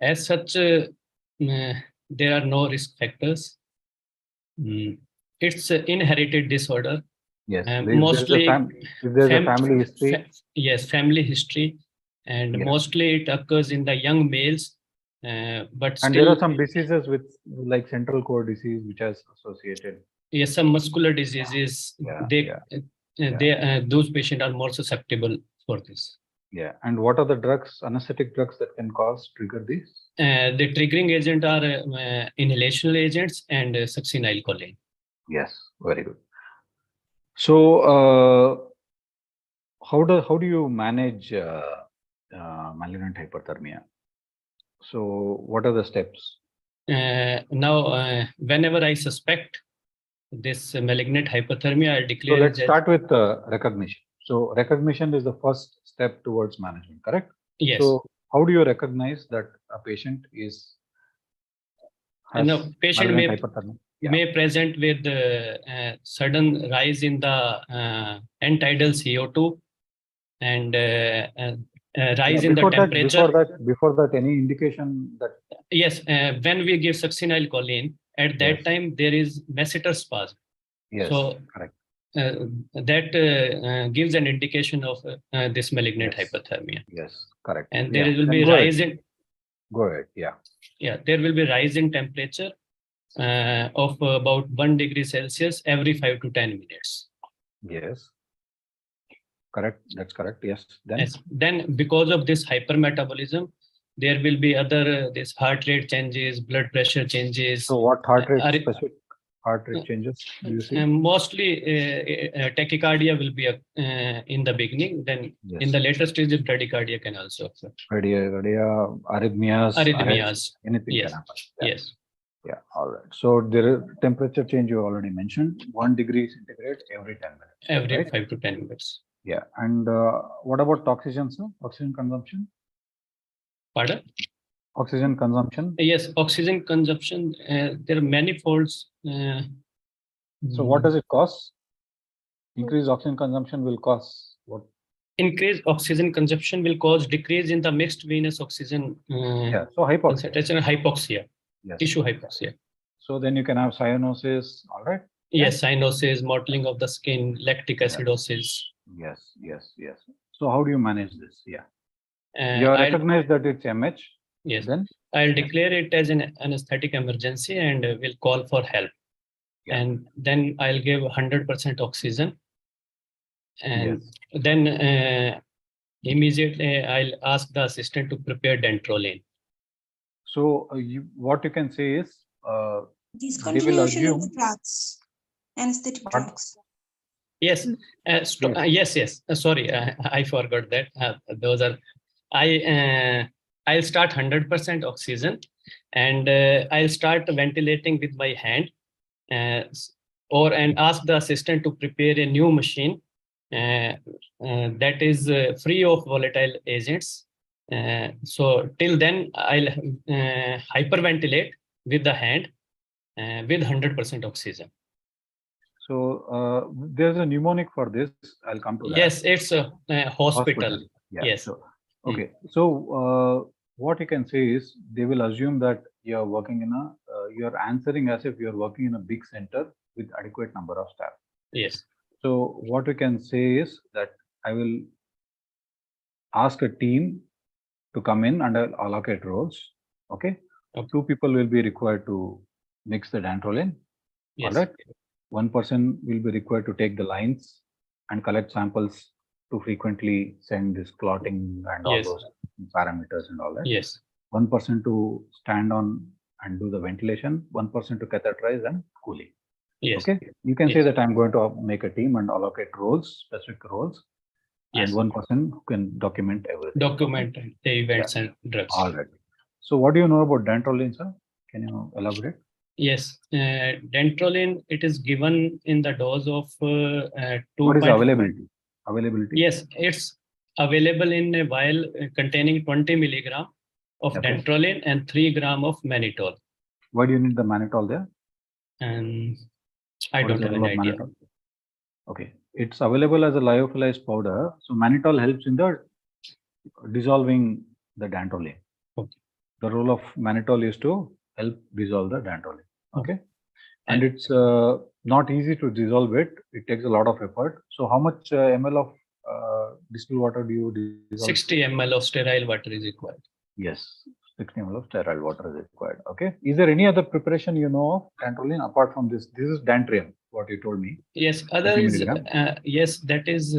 As such, there are no risk factors. It's an inherited disorder. Yes. Mostly, if there's a family history. Yes, family history, and mostly it occurs in the young males. But still, there are some diseases with like central core disease which is associated. Yes, some muscular diseases. Those patients are more susceptible for this. Yeah. And what are the drugs, anesthetic drugs that can trigger this? The triggering agent are inhalational agents and succinylcholine. Yes, very good. So how do you manage malignant hyperthermia? So what are the steps? Now, whenever I suspect this malignant hyperthermia, I declare. So let's start with recognition. So recognition is the first step towards management, correct? Yes. So how do you recognize that a patient has patient hyperthermia? May present with sudden rise in the end-tidal CO2 and rise in the temperature. Before that, any indication that? Yes, when we give succinylcholine, at that time there is masseter spasm. Yes, so correct. That gives an indication of this malignant hypothermia. Yes, correct. And there will be rise in. Go ahead. Yeah. Yeah, there will be rise in temperature of about 1 degree Celsius every 5 to 10 minutes. Yes. Correct. That's correct. Yes. Then because of this hypermetabolism, there will be other this heart rate changes, blood pressure changes. So what heart rate, specific heart rate changes do you see? Mostly tachycardia will be in the beginning. Then in the later stages, bradycardia can also occur. Bradycardia, arrhythmias, anything can happen. Yes. Yeah. All right. So there is temperature change you already mentioned, 1 degree centigrade every 10 minutes. Every 5 to 10 minutes. Yeah. And what about oxygen, sir? Oxygen consumption? Pardon? Oxygen consumption? Yes, oxygen consumption. There are many folds. So what does it cause? Increased oxygen consumption will cause what? Increased oxygen consumption will cause decrease in the mixed venous oxygen so hypoxia. Yes. Tissue hypoxia. So then you can have cyanosis, all right? Yes, cyanosis, mottling of the skin, lactic acidosis. Yes. So how do you manage this? Yeah. You recognize that it's MH. Yes. Then I'll declare it as an anesthetic emergency and will call for help. Yeah. And then I'll give 100% oxygen. And then immediately I'll ask the assistant to prepare dantrolene. So what you can say is discontinuation of the drugs, anesthetic drugs. Yes. Yes. Sorry, I forgot that. Those are. I'll start 100% oxygen, and I'll start ventilating with my hand, and ask the assistant to prepare a new machine that is free of volatile agents. So till then, I'll hyperventilate with the hand with 100% oxygen. So there's a mnemonic for this. I'll come to that. Yes, it's a hospital. Yeah. Yes. So, okay. So what you can say is they will assume that you're working in you're answering as if you're working in a big center with adequate number of staff. Yes. So what we can say is that I will ask a team to come in and I'll allocate roles. Okay. 2 people will be required to mix the dantrolene. Yes. All right. 1 person will be required to take the lines and collect samples to frequently send this clotting and all those parameters and all that. Yes. 1 person to stand on and do the ventilation, 1 person to catheterize and cooling. Yes. Okay. You can say that I'm going to make a team and allocate roles, specific roles. Yes. And 1 person who can document everything. Document the events and drugs. All right. So what do you know about dantrolene, sir? Can you elaborate? Yes, dantrolene, it is given in the dose of 2. What is availability? Yes, it's available in a vial containing 20 milligram of dantrolene and 3 gram of mannitol. Why do you need the mannitol there? And I don't have an idea. Mannitol? Okay, it's available as a lyophilized powder. So mannitol helps in the dissolving the dantrolene. Okay. The role of mannitol is to help dissolve the dantrolene. Okay. And it's not easy to dissolve it. It takes a lot of effort. So how much ml of distilled water do you dissolve? 60 ml of sterile water is required. Yes, 60 ml of sterile water is required. Okay. Is there any other preparation you know of dantrolene apart from this? This is dantrium, what you told me. Yes, other is yes, that is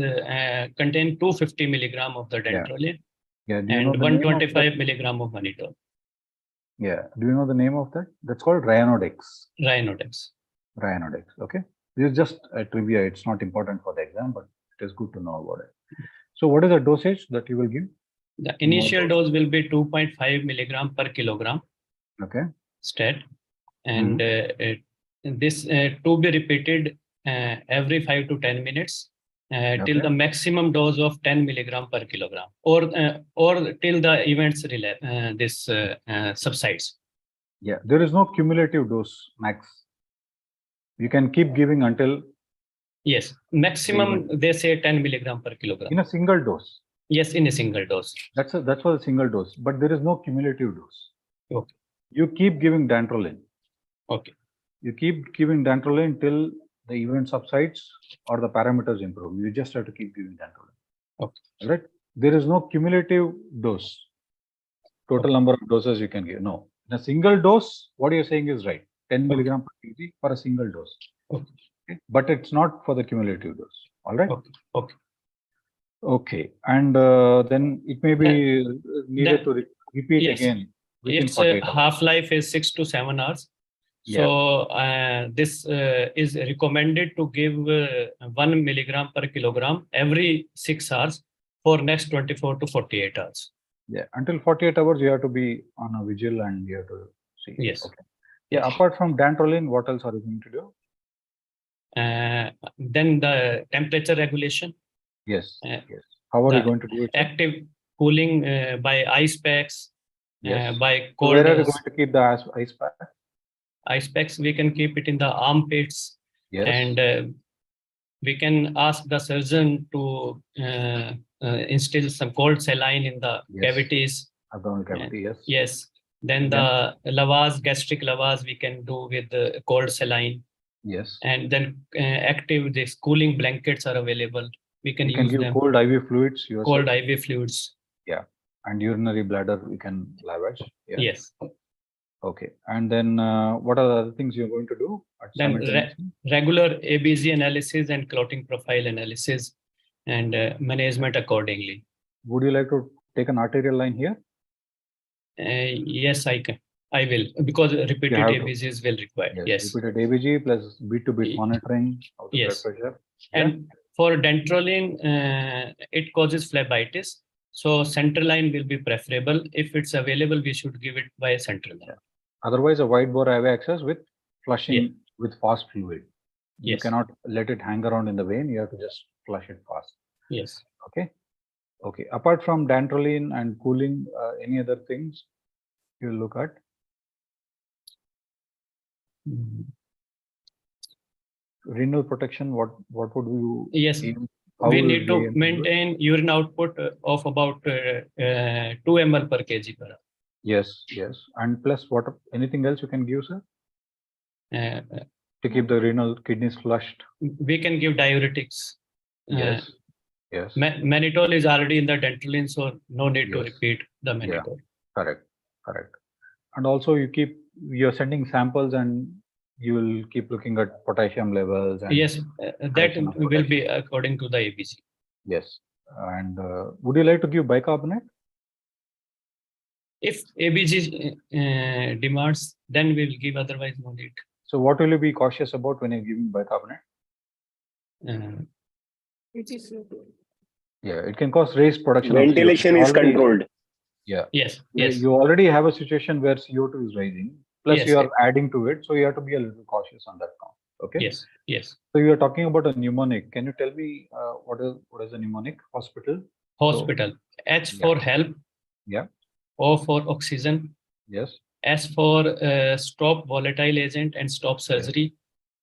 contain 250 milligram of the dantrolene and 125 milligram of mannitol. Yeah. Do you know the name of that? That's called Ryanodex. Ryanodex. Okay. This is just a trivia. It's not important for the exam, but it is good to know about it. So what is the dosage that you will give? The initial dose will be 2.5 milligram per kilogram. Okay. Stat. And this to be repeated every 5 to 10 minutes till the maximum dose of 10 milligram per kilogram or till the events subsides. Yeah, there is no cumulative dose max. You can keep giving until. Yes, maximum they say 10 milligram per kilogram. In a single dose. Yes, in a single dose. That's for the single dose, but there is no cumulative dose. Okay. You keep giving dantrolene. Okay. You keep giving dantrolene till the event subsides or the parameters improve. You just have to keep giving dantrolene. Okay. Right? There is no cumulative dose. Total number of doses you can give. No. In a single dose, what you're saying is right. 10 milligram per kg for a single dose. Okay. But it's not for the cumulative dose. All right. Okay. Okay. And then it may be needed to repeat again. Its half-life is 6 to 7 hours. So this is recommended to give 1 milligram per kilogram every 6 hours for next 24 to 48 hours. Yeah, until 48 hours you have to be on a vigil and you have to see. Yes. Okay. Yeah. Apart from dantrolene, what else are you going to do? Then the temperature regulation. Yes. How are you going to do it? Active cooling by ice packs. By cold. So where are you going to keep the ice pack? Ice packs, we can keep it in the armpits. Yes. And we can ask the surgeon to instill some cold saline in the cavities. Abdominal cavity, yes. Yes. Then the lavage, gastric lavage, we can do with the cold saline. Yes. And then active, these cooling blankets are available. We can use give them. Cold IV fluids. Cold IV fluids. Yeah. And urinary bladder, we can lavage. Yeah. Yes. Okay. And then what are the other things you're going to do? Then regular ABG analysis and clotting profile analysis and management accordingly. Would you like to take an arterial line here? Yes, I can. I will, because repeated ABGs will require. Yes. Repeated ABG plus beat-to-beat monitoring of the blood pressure. And for dantrolene, it causes phlebitis. So central line will be preferable. If it's available, we should give it by central line. Otherwise, a wide bore IV access with flushing with fast fluid. You cannot let it hang around in the vein. You have to just flush it fast. Yes. Okay. Okay. Apart from dantrolene and cooling, any other things you look at? Renal protection. What would you? Yes. We need to maintain urine output of about 2 ml per kg per hour. Yes. And plus what? Anything else you can give, sir? To keep the renal kidneys flushed. We can give diuretics. Yes. Mannitol is already in the dantrolene, so no need to repeat the mannitol. Correct. And also you're sending samples and you will keep looking at potassium levels. And yes, that will be according to the ABG. Yes. And would you like to give bicarbonate? If ABG demands, then we will give, otherwise no need. So what will you be cautious about when you're giving bicarbonate? It can cause raised production. Ventilation is controlled. Yeah. Yes. You already have a situation where CO2 is rising, plus you are adding to it, so you have to be a little cautious on that count. Okay. Yes. So you are talking about a mnemonic. Can you tell me what is a mnemonic? Hospital. H for help. Yeah. O for oxygen. Yes. S for stop volatile agent and stop surgery.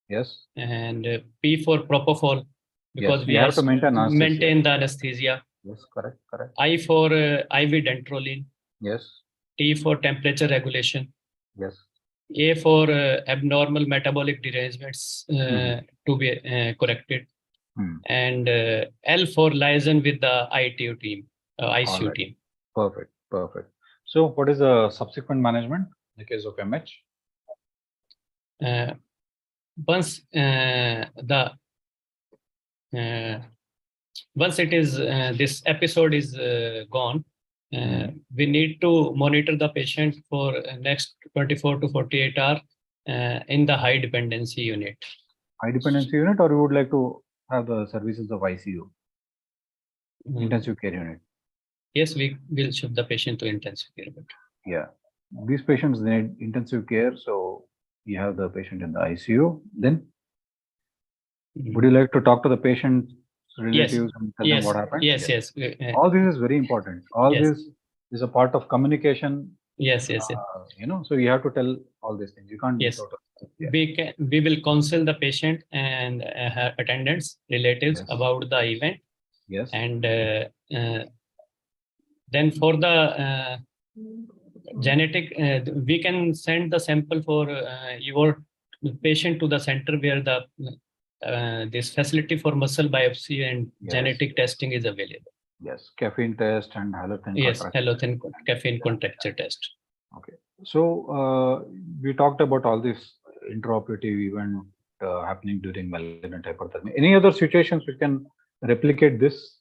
Yes. And P for propofol, because we have to maintain the anesthesia. Yes, correct. I for IV dantrolene. Yes. T for temperature regulation. Yes. A for abnormal metabolic derangements to be corrected. And L for liaison with the ITU team, ICU team. Perfect. So what is the subsequent management in the case of MH? Once it is this episode is gone, we need to monitor the patient for next 24 to 48 hours in the high dependency unit. High dependency unit, or you would like to have the services of ICU, intensive care unit? Yes, we will shift the patient to intensive care. Yeah, these patients need intensive care, so you have the patient in the ICU. Then, would you like to talk to the patient's relatives and tell them what happened? Yes. All this is very important. All this is a part of communication. Yes. So you have to tell all these things. You can't. Yes. We will counsel the patient and her attendants, relatives about the event. Yes. And Then for the genetic, we can send the sample for your patient to the center where the this facility for muscle biopsy and Yes. genetic testing is available. Yes, caffeine test and halogen. Yes, halogen caffeine contracture test. Okay. So we talked about all this intraoperative event happening during malignant hyperthermia. Any other situations we can replicate this?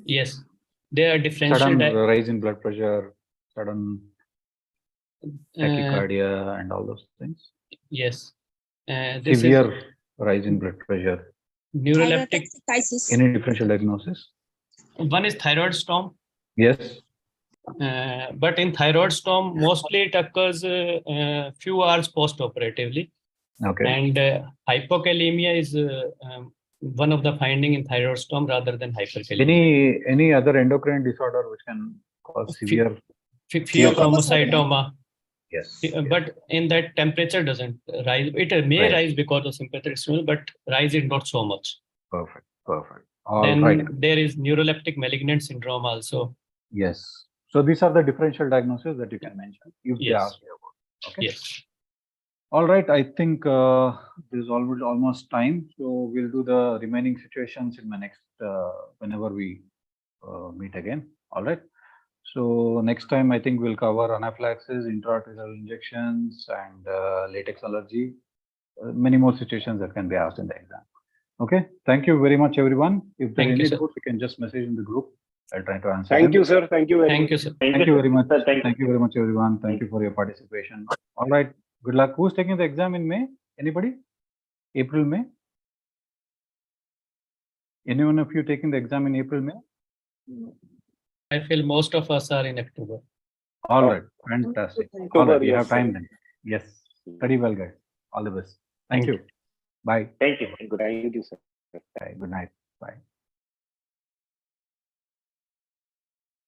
Yes, there are differential. Sudden rise in blood pressure, sudden tachycardia, and all those things. Yes. This Severe is rise in blood pressure. neuroleptic. Any differential diagnosis? One is thyroid storm. Yes. But in thyroid storm, mostly it occurs few hours post-operatively. Okay. And hypokalemia is one of the finding in thyroid storm rather than hyperkalemia. Any other endocrine disorder which can cause severe pheochromocytoma. Yes. But in that temperature doesn't rise. It may rise because of sympathetic stimulus, but rise is not so much. Perfect. Perfect. Then there is neuroleptic malignant syndrome also. Yes. So these are the differential diagnoses that you can mention if they ask you about. Okay. Yes. All right. I think this is almost time. So we'll do the remaining situations in my next whenever we meet again. All right. So next time I think we'll cover anaphylaxis, intraarterial injections, and latex allergy. Many more situations that can be asked in the exam. Okay. Thank you very much, everyone. If there are any doubts, you can just message in the group. I'll try to answer. Thank you, sir. Thank you very much. Thank you, sir. Thank you very much. Thank you very much, everyone. Thank you for your participation. All right. Good luck. Who's taking the exam in May? Anybody? April, May? Anyone of you taking the exam in April, May? I feel most of us are in October. All right. Fantastic. All right. You have time then. Yes. Study well, guys. All the best. Thank you. Bye. Thank you. Thank you, sir. Bye. Good night. Bye.